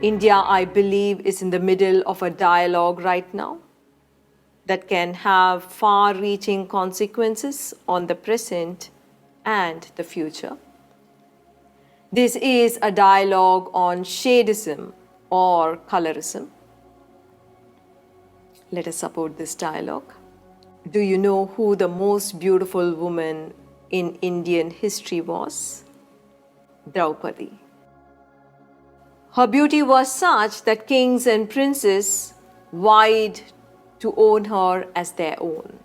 India, I believe, is in the middle of a dialogue right now that can have far-reaching consequences on the present and the future. This is a dialogue on shadism or colorism. Let us support this dialogue. Do you know who the most beautiful woman in Indian history was? Draupadi. Her beauty was such that kings and princes vied to own her as their own.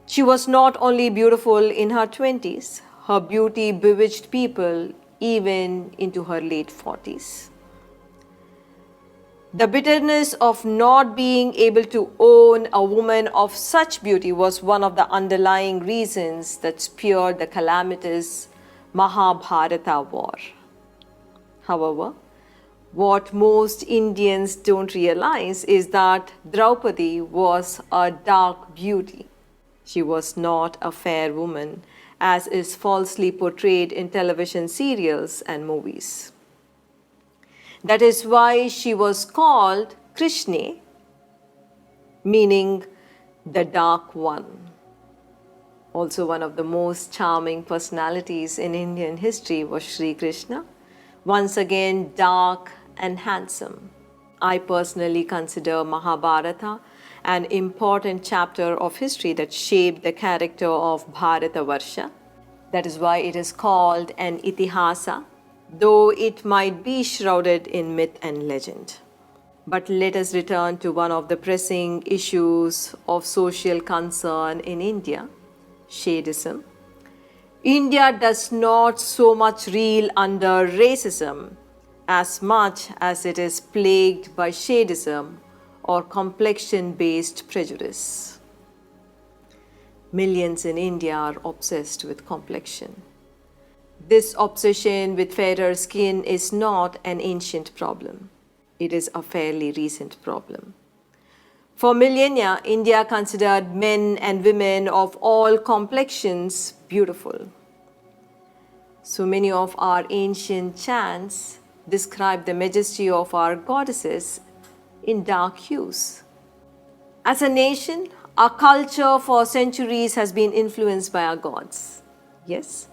She was not only beautiful in her 20s, her beauty bewitched people even into her late 40s. The bitterness of not being able to own a woman of such beauty was one of the underlying reasons that speared the calamitous Mahabharata war. However, what most Indians don't realize is that Draupadi was a dark beauty. She was not a fair woman, as is falsely portrayed in television serials and movies. That is why she was called Krishna, meaning the dark one. Also, one of the most charming personalities in Indian history was Sri Krishna, once again dark and handsome. I personally consider Mahabharata an important chapter of history that shaped the character of Bharatavarsha. That is why it is called an Itihasa, though it might be shrouded in myth and legend. But let us return to one of the pressing issues of social concern in India, shadism. India does not so much reel under racism as much as it is plagued by shadism or complexion-based prejudice. Millions in India are obsessed with complexion. This obsession with fairer skin is not an ancient problem. It is a fairly recent problem. For millennia, India considered men and women of all complexions beautiful. So many of our ancient chants describe the majesty of our goddesses in dark hues. As a nation, our culture for centuries has been influenced by our gods. Yes?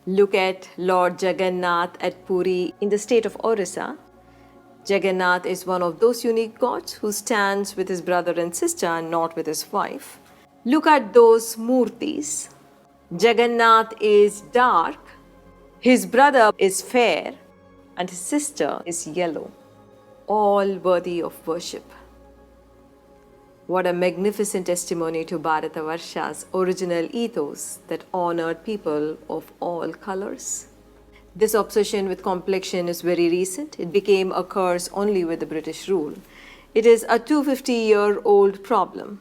Look at Lord Jagannath at Puri in the state of Orissa. Jagannath is one of those unique gods who stands with his brother and sister and not with his wife. Look at those murtis. Jagannath is dark, his brother is fair, and his sister is yellow, all worthy of worship. What a magnificent testimony to Bharatavarsha's original ethos that honored people of all colors. This obsession with complexion is very recent. It became a curse only with the British rule. It is a 250-year-old problem.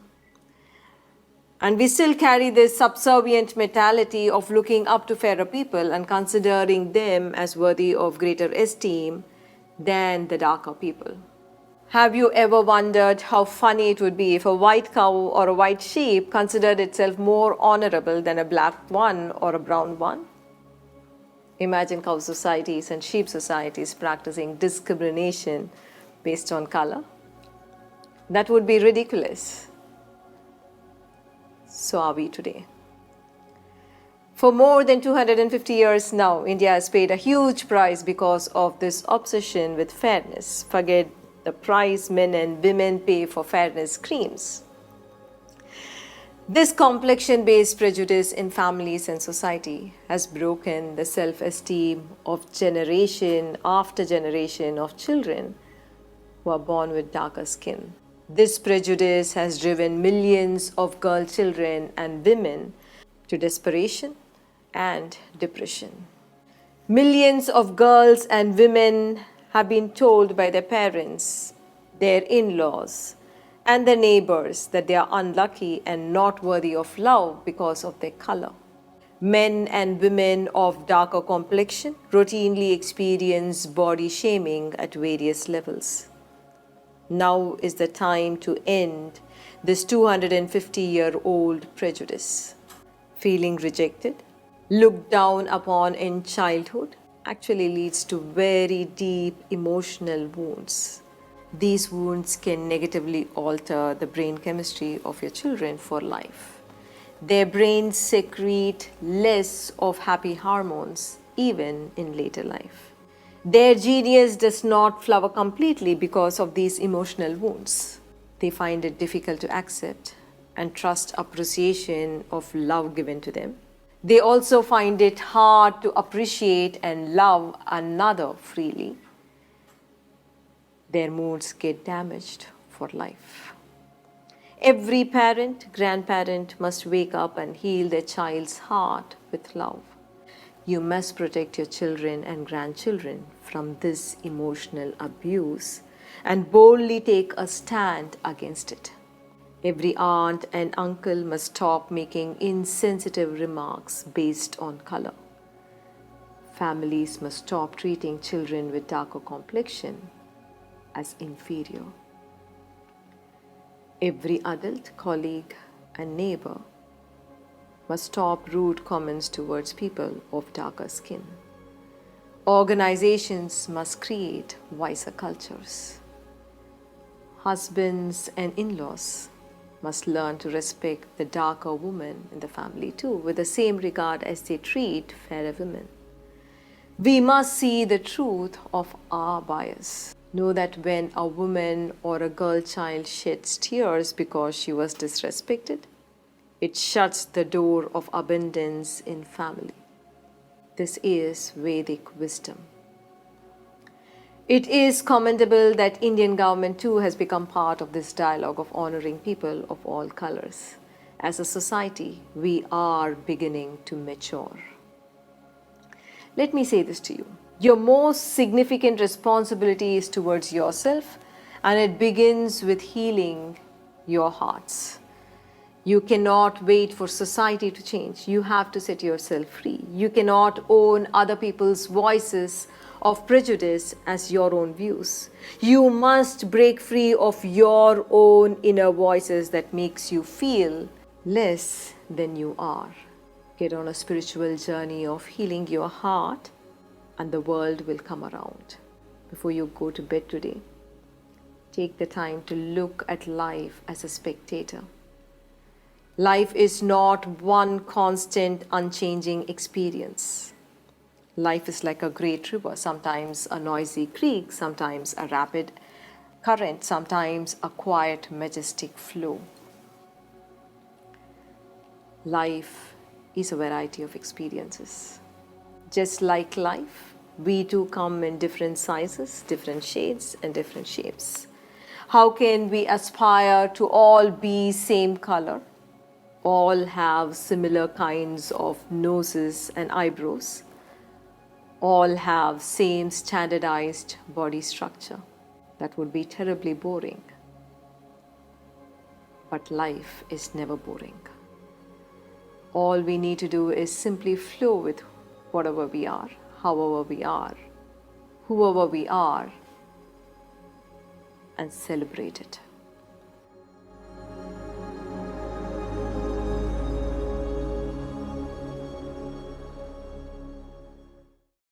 And we still carry this subservient mentality of looking up to fairer people and considering them as worthy of greater esteem than the darker people. Have you ever wondered how funny it would be if a white cow or a white sheep considered itself more honorable than a black one or a brown one? Imagine cow societies and sheep societies practicing discrimination based on color. That would be ridiculous. So are we today. For more than 250 years now, India has paid a huge price because of this obsession with fairness. Forget the price men and women pay for fairness creams. This complexion-based prejudice in families and society has broken the self-esteem of generation after generation of children who are born with darker skin. This prejudice has driven millions of girl children and women to desperation and depression. Millions of girls and women have been told by their parents, their in-laws, and their neighbors that they are unlucky and not worthy of love because of their color. Men and women of darker complexion routinely experience body shaming at various levels. Now is the time to end this 250-year-old prejudice. Feeling rejected, looked down upon in childhood, actually leads to very deep emotional wounds. These wounds can negatively alter the brain chemistry of your children for life. Their brains secrete less of happy hormones even in later life. Their genius does not flower completely because of these emotional wounds. They find it difficult to accept and trust appreciation of love given to them. They also find it hard to appreciate and love another freely. Their moods get damaged for life. Every parent, grandparent must wake up and heal their child's heart with love. You must protect your children and grandchildren from this emotional abuse and boldly take a stand against it. Every aunt and uncle must stop making insensitive remarks based on color. Families must stop treating children with darker complexion as inferior. Every adult, colleague, and neighbor must stop rude comments towards people of darker skin. Organizations must create wiser cultures. Husbands and in-laws must learn to respect the darker woman in the family too, with the same regard as they treat fairer women. We must see the truth of our bias. Know that when a woman or a girl child sheds tears because she was disrespected, it shuts the door of abundance in family. This is Vedic wisdom. It is commendable that Indian government too has become part of this dialogue of honoring people of all colors. As a society, we are beginning to mature. Let me say this to you. Your most significant responsibility is towards yourself, and it begins with healing your hearts. You cannot wait for society to change. You have to set yourself free. You cannot own other people's voices of prejudice as your own views. You must break free of your own inner voices that makes you feel less than you are. Get on a spiritual journey of healing your heart, and the world will come around. Before you go to bed today, take the time to look at life as a spectator. Life is not one constant, unchanging experience. Life is like a great river, sometimes a noisy creek, sometimes a rapid current, sometimes a quiet, majestic flow. Life is a variety of experiences. Just like life, we too come in different sizes, different shades, and different shapes. How can we aspire to all be same color? All have similar kinds of noses and eyebrows. All have same standardized body structure. That would be terribly boring. But life is never boring. All we need to do is simply flow with whatever we are, however we are, whoever we are, and celebrate it.